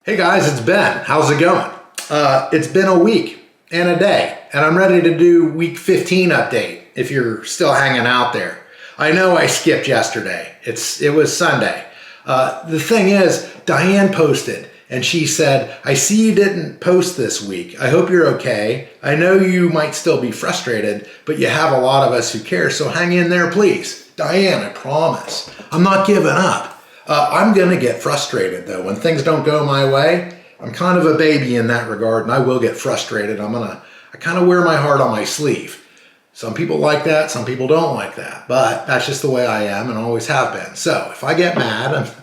Hey guys, it's Ben. How's it going? It's been a week and a day, and I'm ready to do week 15 update if you're still hanging out there. I know I skipped yesterday. It was Sunday. The thing is, Diane posted and she said, I see you didn't post this week. I hope you're okay. I know you might still be frustrated, but you have a lot of us who care, so hang in there, please. Diane, I promise. I'm not giving up. I'm going to get frustrated though. When things don't go my way, I'm kind of a baby in that regard, and I will get frustrated. I kind of wear my heart on my sleeve. Some people like that, some people don't like that, but that's just the way I am and always have been. So if I get mad,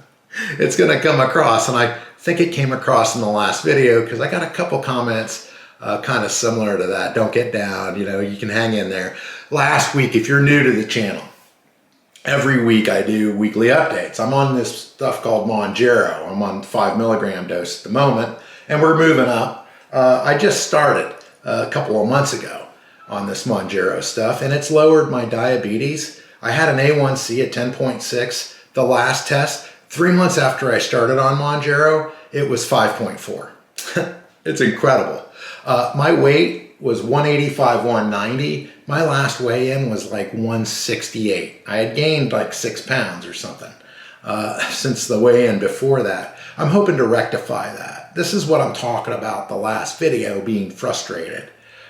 it's going to come across, and I think it came across in the last video because I got a couple comments kind of similar to that. Don't get down, you can hang in there. Last week, if you're new to the channel, every week I do weekly updates. I'm on this stuff called Mounjaro. I'm on 5 milligram dose at the moment, and we're moving up. I just started a couple of months ago on this Mounjaro stuff, and it's lowered my diabetes. I had an A1C at 10.6. The last test, 3 months after I started on Mounjaro, it was 5.4. It's incredible. My weight was 185, 190. My last weigh-in was like 168. I had gained like 6 pounds or something since the weigh-in before that. I'm hoping to rectify that. This is what I'm talking about the last video, being frustrated.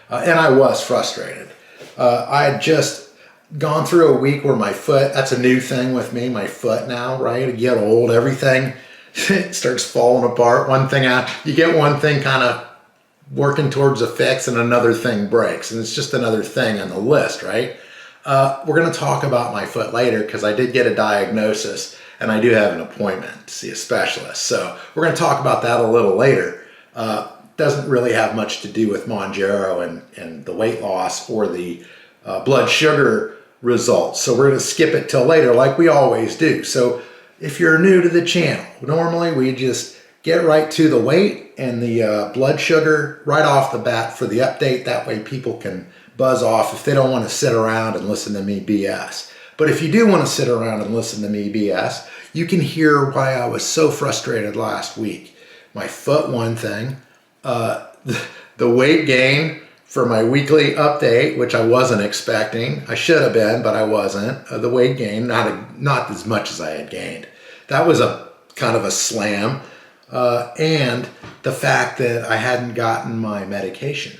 And I was frustrated. I had just gone through a week where my foot, that's a new thing with me, my foot now, right? I get old, everything starts falling apart. You get one thing kind of working towards a fix and another thing breaks, and it's just another thing on the list, right? We're going to talk about my foot later because I did get a diagnosis and I do have an appointment to see a specialist. So we're going to talk about that a little later. Doesn't really have much to do with Mounjaro and the weight loss or the blood sugar results. So we're going to skip it till later like we always do. So if you're new to the channel, normally we just get right to the weight and the blood sugar right off the bat for the update. That way people can buzz off if they don't want to sit around and listen to me BS. But if you do want to sit around and listen to me BS, you can hear why I was so frustrated last week. My foot, one thing, the weight gain for my weekly update, which I wasn't expecting. I should have been, but I wasn't. The weight gain, not as much as I had gained. That was a kind of a slam. And the fact that I hadn't gotten my medication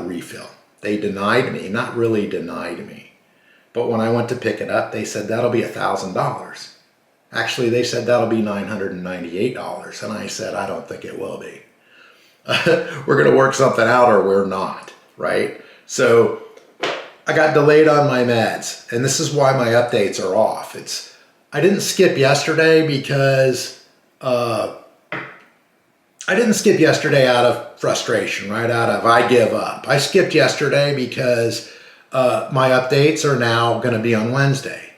refill. They denied me, not really denied me, but when I went to pick it up, they said that'll be $1,000. Actually, they said that'll be $998, and I said I don't think it will be. We're going to work something out or we're not, right? So I got delayed on my meds, and this is why my updates are off. I didn't skip yesterday because I didn't skip yesterday out of frustration, right? Out of I give up. I skipped yesterday because my updates are now going to be on Wednesday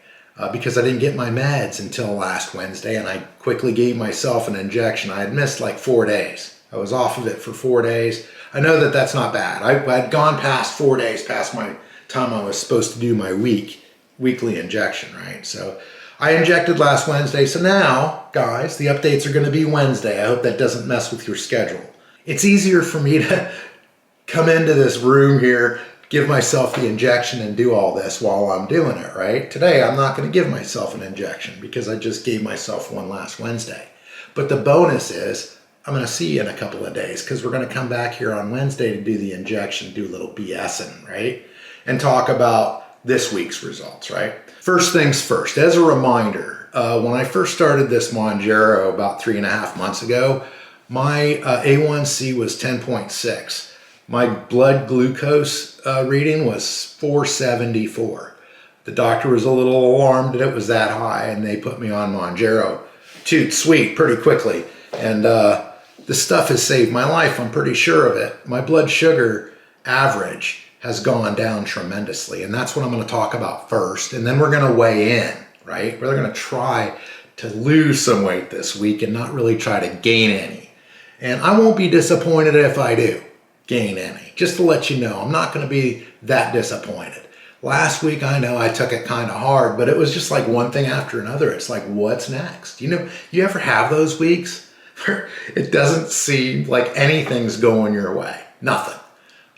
because I didn't get my meds until last Wednesday, and I quickly gave myself an injection. I had missed like 4 days. I was off of it for 4 days. I know that that's not bad. I had gone past 4 days, past my time I was supposed to do my weekly injection, right? So I injected last Wednesday, so now, guys, the updates are going to be Wednesday. I hope that doesn't mess with your schedule. It's easier for me to come into this room here, give myself the injection, and do all this while I'm doing it, right? Today, I'm not going to give myself an injection because I just gave myself one last Wednesday. But the bonus is I'm going to see you in a couple of days because we're going to come back here on Wednesday to do the injection, do a little BSing, right? And talk about this week's results, right? First things first, as a reminder, when I first started this Mounjaro about 3.5 months ago, my A1C was 10.6. My blood glucose reading was 474. The doctor was a little alarmed that it was that high, and they put me on Mounjaro. Toot sweet, pretty quickly. And this stuff has saved my life, I'm pretty sure of it. My blood sugar average has gone down tremendously, and that's what I'm going to talk about first, and then we're going to weigh in, right? We're going to try to lose some weight this week and not really try to gain any. And I won't be disappointed if I do gain any. Just to let you know, I'm not going to be that disappointed. Last week, I know I took it kind of hard, but it was just like one thing after another. It's like, what's next? You ever have those weeks It doesn't seem like anything's going your way. Nothing.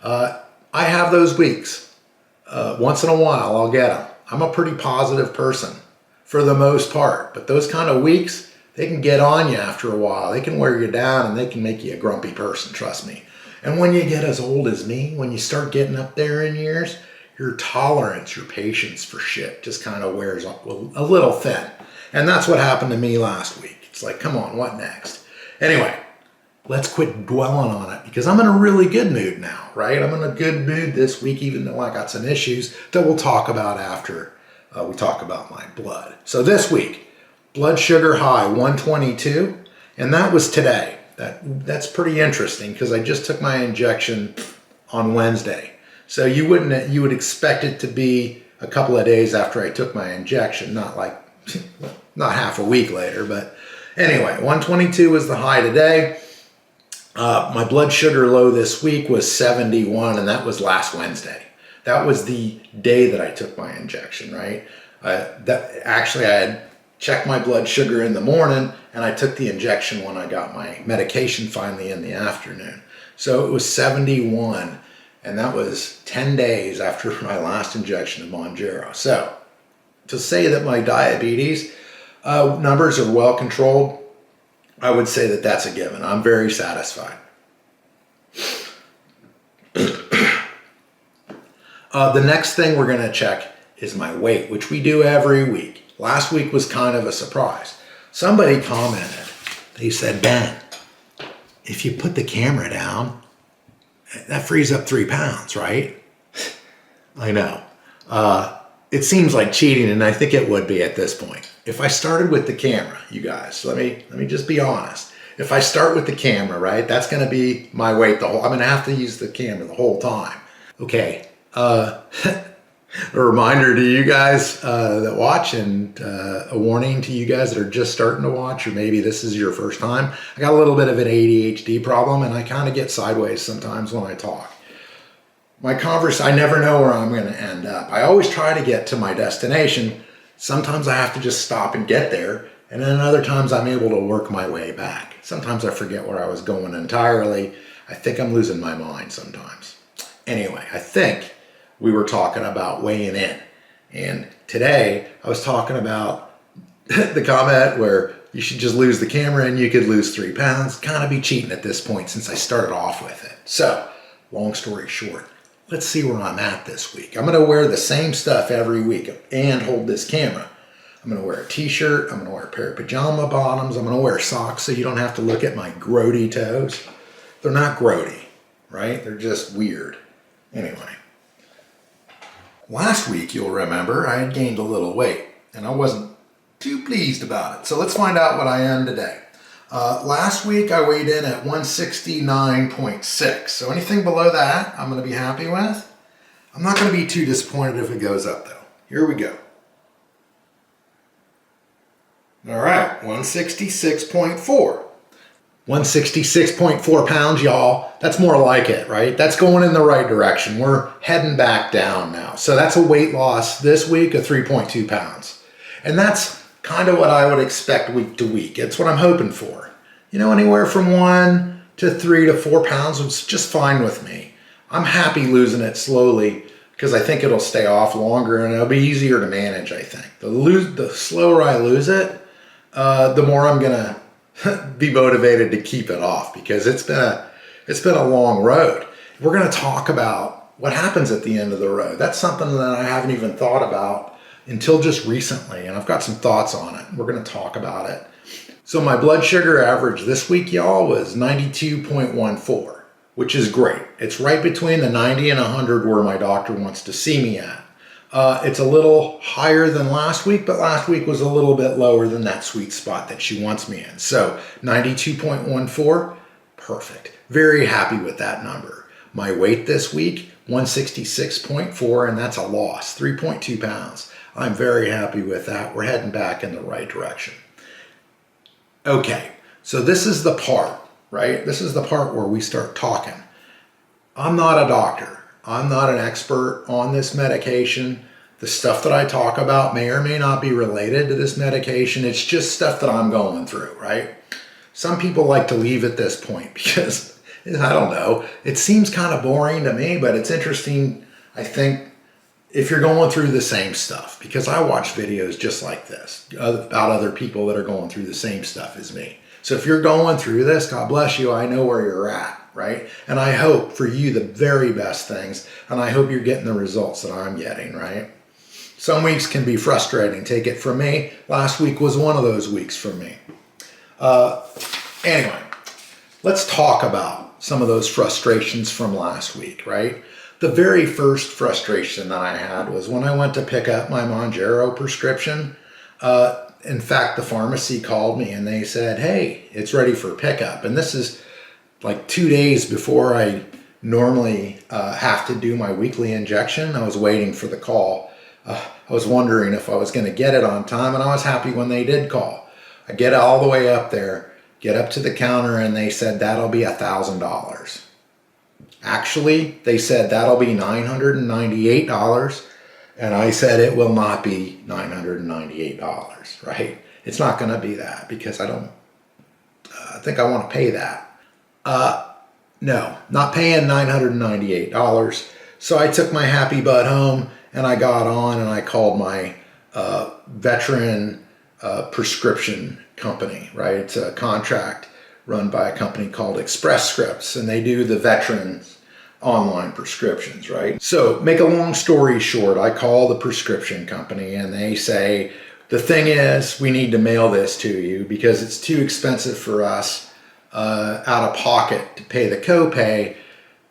I have those weeks. Once in a while, I'll get them. I'm a pretty positive person for the most part, but those kind of weeks, they can get on you after a while. They can wear you down and they can make you a grumpy person, trust me. And when you get as old as me, when you start getting up there in years, your tolerance, your patience for shit just kind of wears up a little thin. And that's what happened to me last week. It's like, come on, what next? Anyway, let's quit dwelling on it because I'm in a really good mood now, right? I'm in a good mood this week, even though I got some issues that we'll talk about after we talk about my blood. So this week, blood sugar high, 122, and that was today. That's pretty interesting because I just took my injection on Wednesday. So you would expect it to be a couple of days after I took my injection, not half a week later, but anyway, 122 was the high today. My blood sugar low this week was 71, and that was last Wednesday. That was the day that I took my injection, right? I had checked my blood sugar in the morning, and I took the injection when I got my medication finally in the afternoon. So it was 71, and that was 10 days after my last injection of Mounjaro. So to say that my diabetes numbers are well controlled, I would say that that's a given. I'm very satisfied. The next thing we're going to check is my weight, which we do every week. Last week was kind of a surprise. Somebody commented, they said, Ben, if you put the camera down, that frees up 3 pounds, right? I know. It seems like cheating, and I think it would be at this point. If I started with the camera, you guys, let me just be honest. If I start with the camera, right, that's going to be my weight I'm going to have to use the camera the whole time. Okay. A reminder to you guys that watch, and a warning to you guys that are just starting to watch, or maybe this is your first time. I got a little bit of an ADHD problem, and I kind of get sideways sometimes when I talk. I never know where I'm going to end up. I always try to get to my destination. Sometimes I have to just stop and get there, and then other times I'm able to work my way back. Sometimes I forget where I was going entirely. I think I'm losing my mind sometimes. Anyway, I think we were talking about weighing in. And today I was talking about the comment where you should just lose the camera and you could lose 3 pounds. Kind of be cheating at this point since I started off with it. So, long story short, let's see where I'm at this week. I'm going to wear the same stuff every week and hold this camera. I'm going to wear a t-shirt. I'm going to wear a pair of pajama bottoms. I'm going to wear socks so you don't have to look at my grody toes. They're not grody, right? They're just weird. Anyway. Last week, you'll remember, I had gained a little weight, and I wasn't too pleased about it. So let's find out what I am today. Last week, I weighed in at 169.6. So anything below that, I'm going to be happy with. I'm not going to be too disappointed if it goes up, though. Here we go. All right, 166.4. 166.4 pounds, y'all. That's more like it, right? That's going in the right direction. We're heading back down now. So that's a weight loss this week of 3.2 pounds. And that's kind of what I would expect week to week. It's what I'm hoping for. You know, anywhere from 1 to 3 to 4 pounds is just fine with me. I'm happy losing it slowly because I think it'll stay off longer and it'll be easier to manage, I think. The slower I lose it, the more I'm going to be motivated to keep it off because it's been a long road. We're going to talk about what happens at the end of the road. That's something that I haven't even thought about until just recently, and I've got some thoughts on it. We're going to talk about it. So my blood sugar average this week, y'all, was 92.14, which is great. It's right between the 90 and 100 where my doctor wants to see me at. It's a little higher than last week, but last week was a little bit lower than that sweet spot that she wants me in. So 92.14, perfect. Very happy with that number. My weight this week, 166.4, and that's a loss, 3.2 pounds. I'm very happy with that. We're heading back in the right direction. Okay, so this is the part, right? This is the part where we start talking. I'm not a doctor. I'm not an expert on this medication. The stuff that I talk about may or may not be related to this medication. It's just stuff that I'm going through, right? Some people like to leave at this point because, I don't know, it seems kind of boring to me, but it's interesting, I think, if you're going through the same stuff, because I watch videos just like this about other people that are going through the same stuff as me. So if you're going through this, God bless you, I know where you're at, right? And I hope for you the very best things, and I hope you're getting the results that I'm getting, right? Some weeks can be frustrating, take it from me. Last week was one of those weeks for me. Anyway, let's talk about some of those frustrations from last week, right? The very first frustration that I had was when I went to pick up my Mounjaro prescription. In fact, the pharmacy called me and they said, hey, it's ready for pickup. And this is like 2 days before I normally have to do my weekly injection. I was waiting for the call. I was wondering if I was going to get it on time, and I was happy when they did call. I get all the way up there, get up to the counter, and they said, that'll be $1,000. Actually, they said that'll be $998, and I said it will not be $998, right? It's not going to be that because I don't think I want to pay that. No, not paying $998. So I took my happy butt home and I got on and I called my veteran prescription company, right? It's a contract run by a company called Express Scripts, and they do the veterans online prescriptions, right? So make a long story short, I call the prescription company and they say, the thing is, we need to mail this to you because it's too expensive for us out of pocket to pay the copay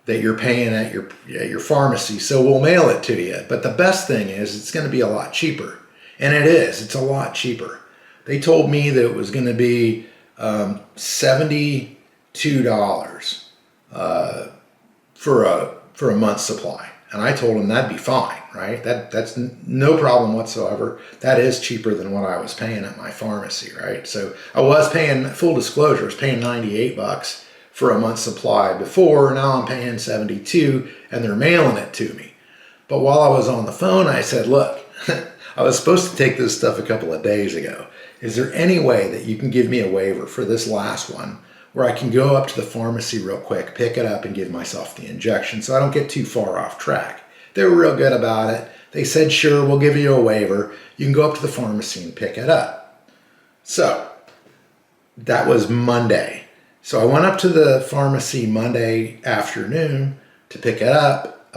that you're paying at your pharmacy. So we'll mail it to you. But the best thing is it's going to be a lot cheaper. And it is, it's a lot cheaper. They told me that it was going to be $72 for a month's supply, and I told them that'd be fine, right? That's no problem whatsoever. That is cheaper than what I was paying at my pharmacy, right? So I was paying, full disclosure, I was paying $98 for a month's supply before. Now I'm paying $72, and they're mailing it to me. But while I was on the phone, I said, look, I was supposed to take this stuff a couple of days ago. Is there any way that you can give me a waiver for this last one where I can go up to the pharmacy real quick, pick it up, and give myself the injection so I don't get too far off track? They were real good about it. They said, sure, we'll give you a waiver. You can go up to the pharmacy and pick it up. So that was Monday. So I went up to the pharmacy Monday afternoon to pick it up,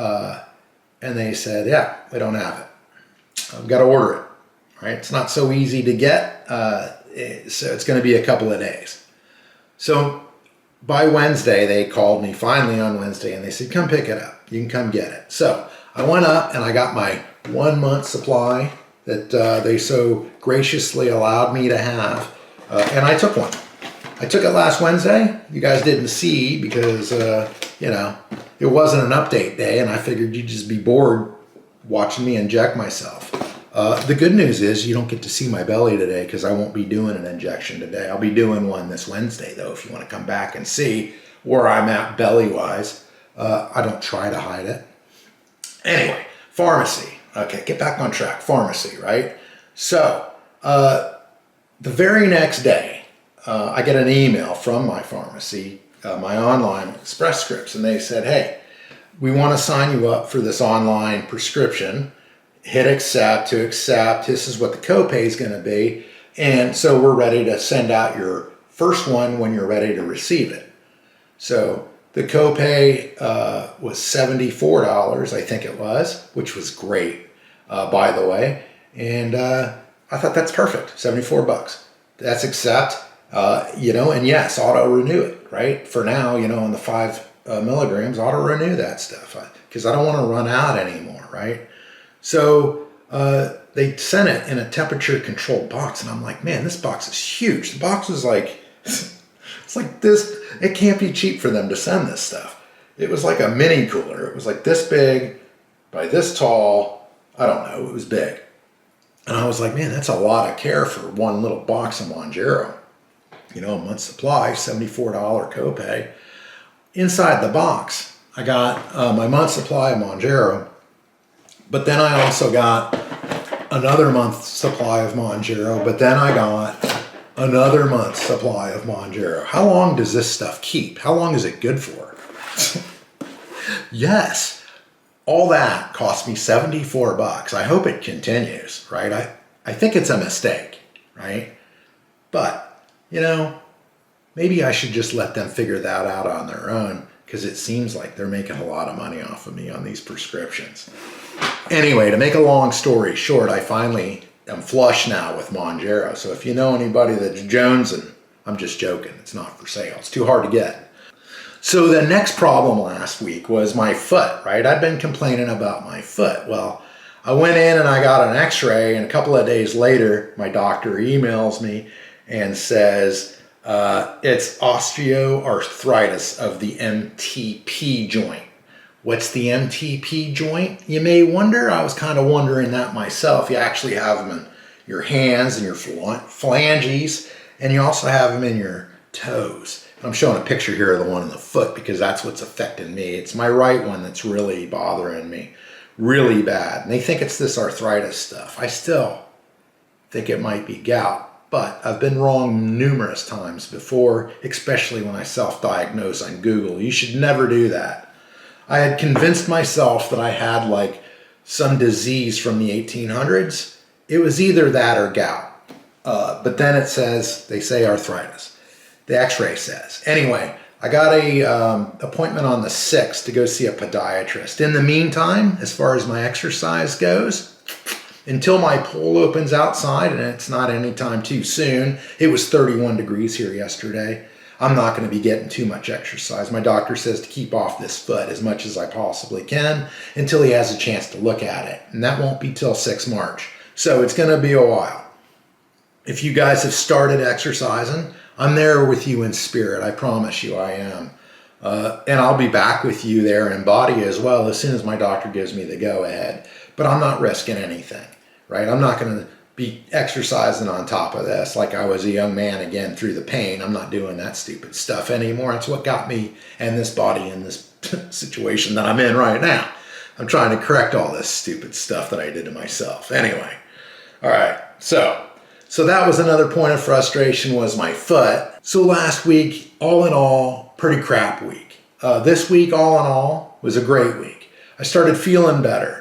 and they said, yeah, we don't have it. I've got to order it, right? It's not so easy to get, so it's going to be a couple of days. So by Wednesday, they called me finally on Wednesday and they said, come pick it up. You can come get it. So I went up and I got my 1 month supply that they so graciously allowed me to have. And I took one. I took it last Wednesday. You guys didn't see because, it wasn't an update day and I figured you'd just be bored watching me inject myself. The good news is you don't get to see my belly today because I won't be doing an injection today. I'll be doing one this Wednesday, though, if you want to come back and see where I'm at belly-wise. I don't try to hide it. Anyway, pharmacy. Okay, get back on track. Pharmacy, right? So, the very next day, I get an email from my pharmacy, my online Express Scripts, and they said, hey, we want to sign you up for this online prescription. Hit accept to accept. This is what the copay is going to be. And so we're ready to send out your first one when you're ready to receive it. So the copay was $74, I think it was, which was great, by the way. And I thought that's perfect, $74. That's accept, and yes, auto renew it, right? For now, in the 5 milligrams, auto renew that stuff because I don't want to run out anymore, right? So they sent it in a temperature controlled box, and I'm like, man, this box is huge. The box was like, it's like this. It can't be cheap for them to send this stuff. It was like a mini cooler. It was like this big by this tall. I don't know. It was big. And I was like, man, that's a lot of care for one little box of Mounjaro. A month's supply, $74 copay. Inside the box, I got my month's supply of Mounjaro. But then I also got another month's supply of Mounjaro. But then I got Another month's supply of Mounjaro. How long does this stuff keep? How long is it good for? Yes, all that cost me 74 bucks. I hope it continues, right? I think it's a mistake, right? But, you know, maybe I should just let them figure that out on their own, because it seems like they're making a lot of money off of me on these prescriptions. Anyway, to make a long story short, I finally am flush now with Mounjaro. So if you know anybody that's jonesing, I'm just joking. It's not for sale. It's too hard to get. So the next problem last week was my foot, right? I'd been complaining about my foot. Well, I went in and I got an x-ray, and a couple of days later, my doctor emails me and says, it's osteoarthritis of the MTP joint. What's the MTP joint? You may wonder. I was kind of wondering that myself. You actually have them in your hands and your phalanges, and you also have them in your toes. I'm showing a picture here of the one in the foot because that's what's affecting me. It's my right one that's really bothering me really bad. And they think it's this arthritis stuff. I still think it might be gout. But I've been wrong numerous times before, especially when I self-diagnose on Google. You should never do that. I had convinced myself that I had like some disease from the 1800s. It was either that or gout. But then it says, they say arthritis. The x-ray says. Anyway, I got a appointment on the 6th to go see a podiatrist. In the meantime, as far as my exercise goes, until my pool opens outside, and it's not anytime too soon. It was 31 degrees here yesterday. I'm not going to be getting too much exercise. My doctor says to keep off this foot as much as I possibly can until he has a chance to look at it. And that won't be till 6 March. So it's going to be a while. If you guys have started exercising, I'm there with you in spirit. I promise you I am. And I'll be back with you there in body as well as soon as my doctor gives me the go-ahead. But I'm not risking anything, right? I'm not going to be exercising on top of this like I was a young man again through the pain. I'm not doing that stupid stuff anymore. It's what got me and this body in this situation that I'm in right now. I'm trying to correct all this stupid stuff that I did to myself. Anyway, all right. So that was another point of frustration, was my foot. So last week, all in all, pretty crap week. This week, all in all, was a great week. I started feeling better.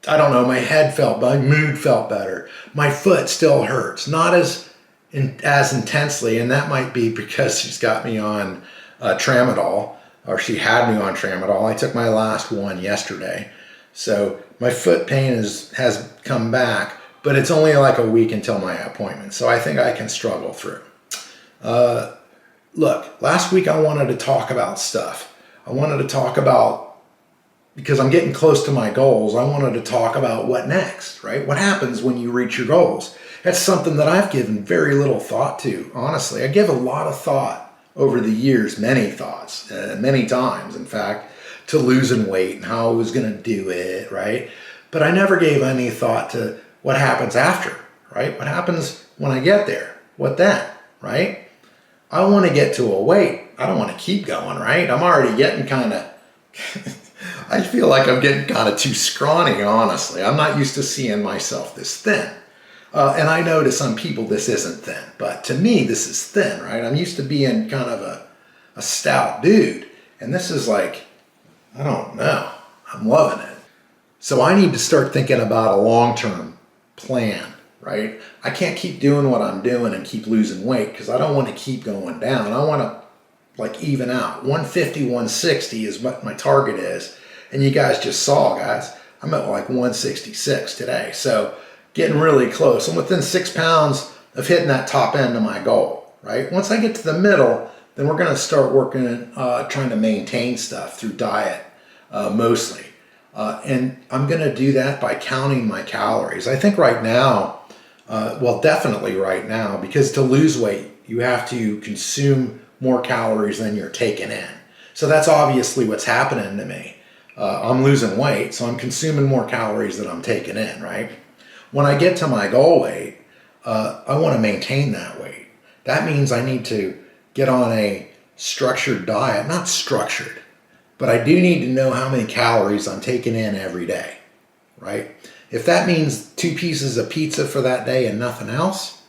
I don't know, my mood felt better. My foot still hurts, not as intensely, and that might be because she's got me on tramadol, or she had me on tramadol. I took my last one yesterday. So my foot pain has come back, but it's only like a week until my appointment. So I think I can struggle through. Look, last week I wanted to talk about stuff. I wanted to talk about, because I'm getting close to my goals, I wanted to talk about what next, right? What happens when you reach your goals? That's something that I've given very little thought to, honestly. I give a lot of thought over the years, many thoughts, many times, in fact, to losing weight and how I was going to do it, right? But I never gave any thought to what happens after, right? What happens when I get there? What then, right? I want to get to a weight. I don't want to keep going, right? I'm already getting kind of... I feel like I'm getting kind of too scrawny, honestly. I'm not used to seeing myself this thin. And I know to some people this isn't thin, but to me this is thin, right? I'm used to being kind of a stout dude. And this is like, I don't know, I'm loving it. So I need to start thinking about a long-term plan, right? I can't keep doing what I'm doing and keep losing weight because I don't want to keep going down. I want to like even out. 150, 160 is what my target is. And you guys just saw, guys, I'm at like 166 today. So getting really close. I'm within 6 pounds of hitting that top end of my goal, right? Once I get to the middle, then we're going to start working, trying to maintain stuff through diet, mostly. And I'm going to do that by counting my calories. I think right now, well, definitely right now, because to lose weight, you have to consume more calories than you're taking in. So that's obviously what's happening to me. I'm losing weight, so I'm consuming more calories than I'm taking in, right? When I get to my goal weight, I want to maintain that weight. That means I need to get on a structured diet. Not structured, but I do need to know how many calories I'm taking in every day, right? If that means 2 pieces of pizza for that day and nothing else,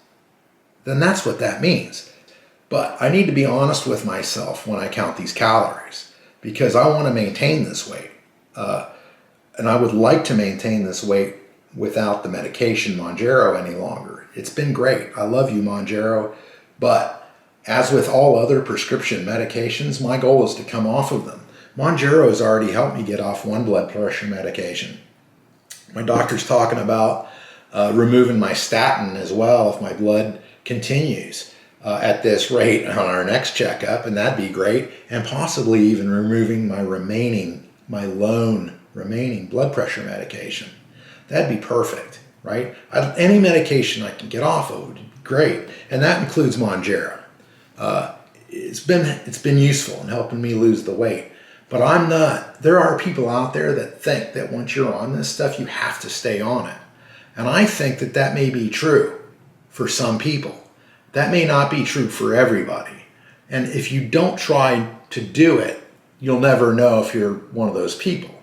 then that's what that means. But I need to be honest with myself when I count these calories, because I want to maintain this weight. And I would like to maintain this weight without the medication Mounjaro any longer. It's been great. I love you, Mounjaro. But as with all other prescription medications, my goal is to come off of them. Mounjaro has already helped me get off one blood pressure medication. My doctor's talking about removing my statin as well if my blood continues at this rate on our next checkup, and that'd be great. And possibly even removing my lone remaining blood pressure medication. That'd be perfect, right? Any medication I can get off of would be great, and that includes Mounjaro. It's been useful in helping me lose the weight, but I'm not. There are people out there that think that once you're on this stuff, you have to stay on it, and I think that that may be true for some people. That may not be true for everybody, and if you don't try to do it, you'll never know if you're one of those people.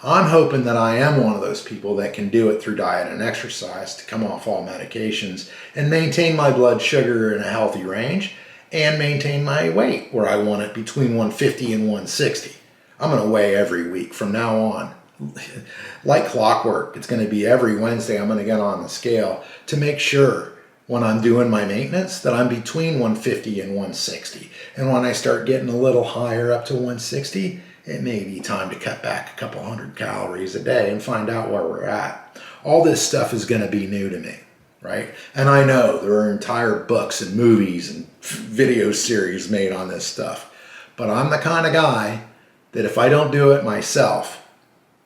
I'm hoping that I am one of those people that can do it through diet and exercise to come off all medications and maintain my blood sugar in a healthy range and maintain my weight where I want it between 150 and 160. I'm going to weigh every week from now on. Like clockwork, it's going to be every Wednesday I'm going to get on the scale to make sure when I'm doing my maintenance that I'm between 150 and 160. And when I start getting a little higher up to 160, it may be time to cut back a couple hundred calories a day and find out where we're at. All this stuff is going to be new to me, right? And I know there are entire books and movies and video series made on this stuff. But I'm the kind of guy that if I don't do it myself,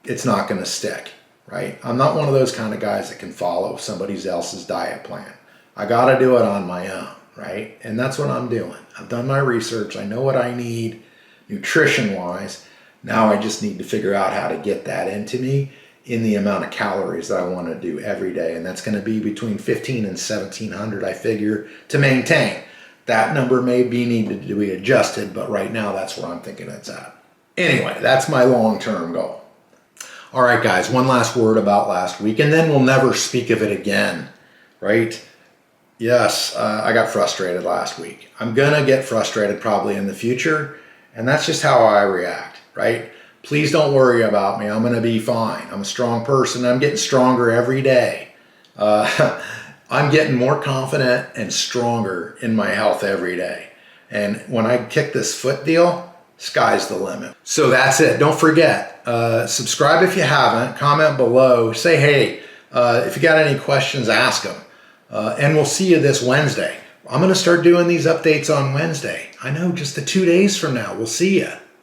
it's not going to stick, right? I'm not one of those kind of guys that can follow somebody else's diet plan. I got to do it on my own, right? And that's what I'm doing. I've done my research. I know what I need nutrition-wise. Now I just need to figure out how to get that into me in the amount of calories that I want to do every day. And that's going to be between 1,500 and 1,700, I figure, to maintain. That number may be needed to be adjusted, but right now that's where I'm thinking it's at. Anyway, that's my long-term goal. All right, guys, one last word about last week, and then we'll never speak of it again, right? Yes, I got frustrated last week. I'm going to get frustrated probably in the future, and that's just how I react, right? Please don't worry about me. I'm going to be fine. I'm a strong person. I'm getting stronger every day. I'm getting more confident and stronger in my health every day. And when I kick this foot deal, sky's the limit. So that's it. Don't forget, subscribe if you haven't, comment below, say hey. If you got any questions, ask them. And we'll see you this Wednesday. I'm going to start doing these updates on Wednesday. I know, just the 2 days from now. We'll see you.